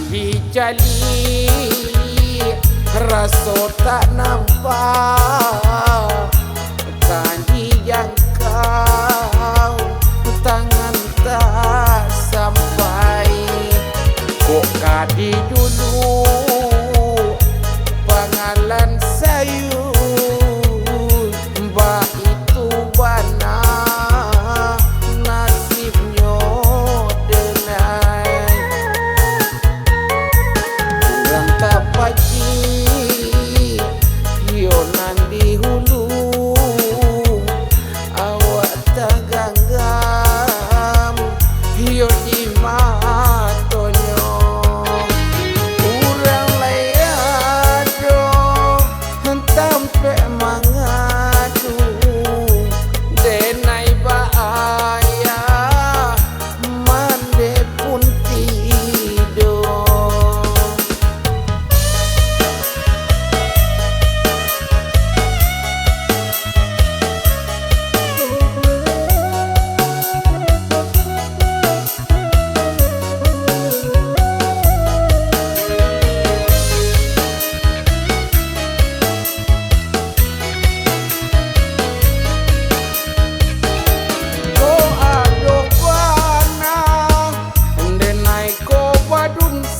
dijali rasa tak nampak tadi yang kau tangan tak sampai kok kadi dulu pangalan sayur mbak itu bana nasibnya denai kurang tak pagi hionan di hulu awak tak ganggam hio di matonyo kurang layado tampe mangadu denai baaya mande pun tidur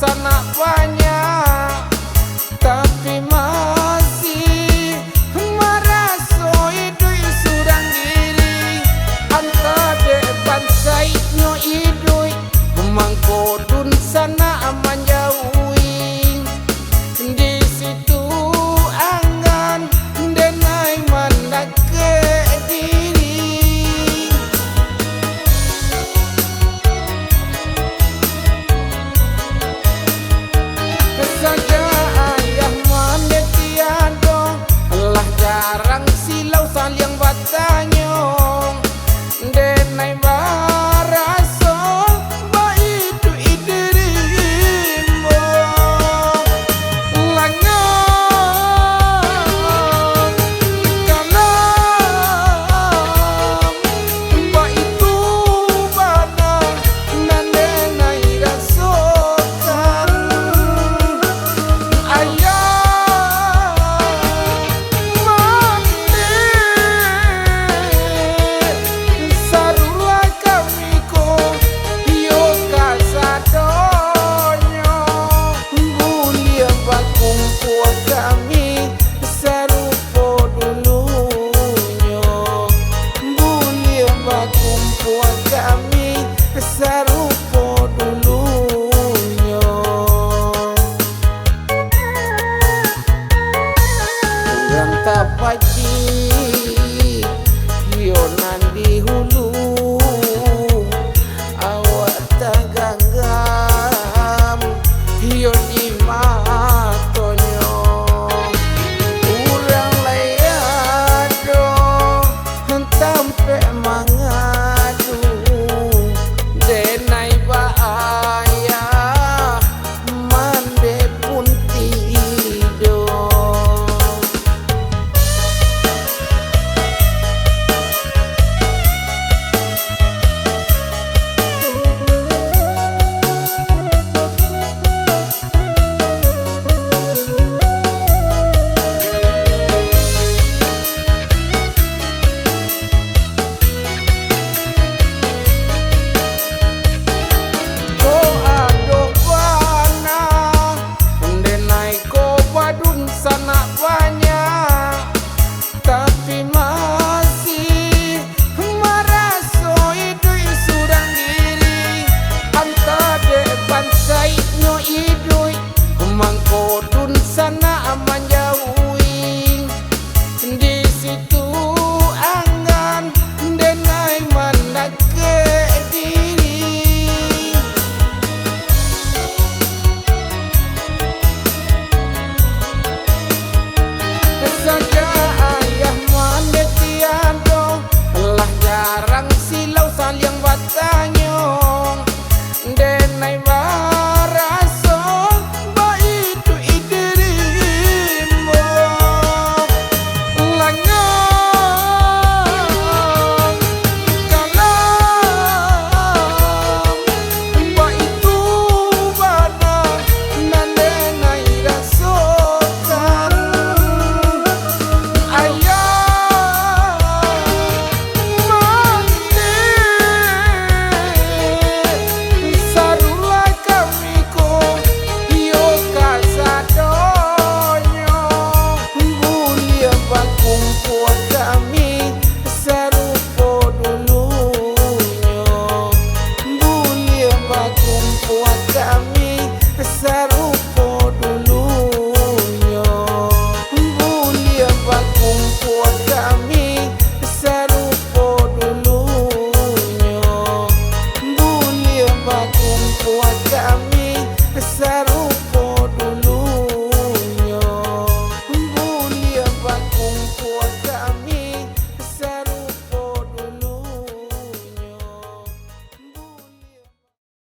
sana banyak tapi masih merasa hidup surang diri anta depan saitnya hidup mangkodun sana aman jauhi di situ angan denai mandak ke diri saja ayah mande tiado lah jarang silau saling batanyong denai baraso baitu idirimbo langon kalam baitu bana nan denai rasokan sarupo dulunya kurang tak pagi hionan di hulu awak tak ganggam hio di matonyo kurang layado tampe mangadu denai baaya mande pun tidur sana banyak tapi masih merasa hidup surang diri anta depan saitnya hidup mangkodun sana aman jauhi di situ angan denai mandak ke diri saja ayah mande tiado lah jarang silau saling batanyong denai baraso baitu ide wajah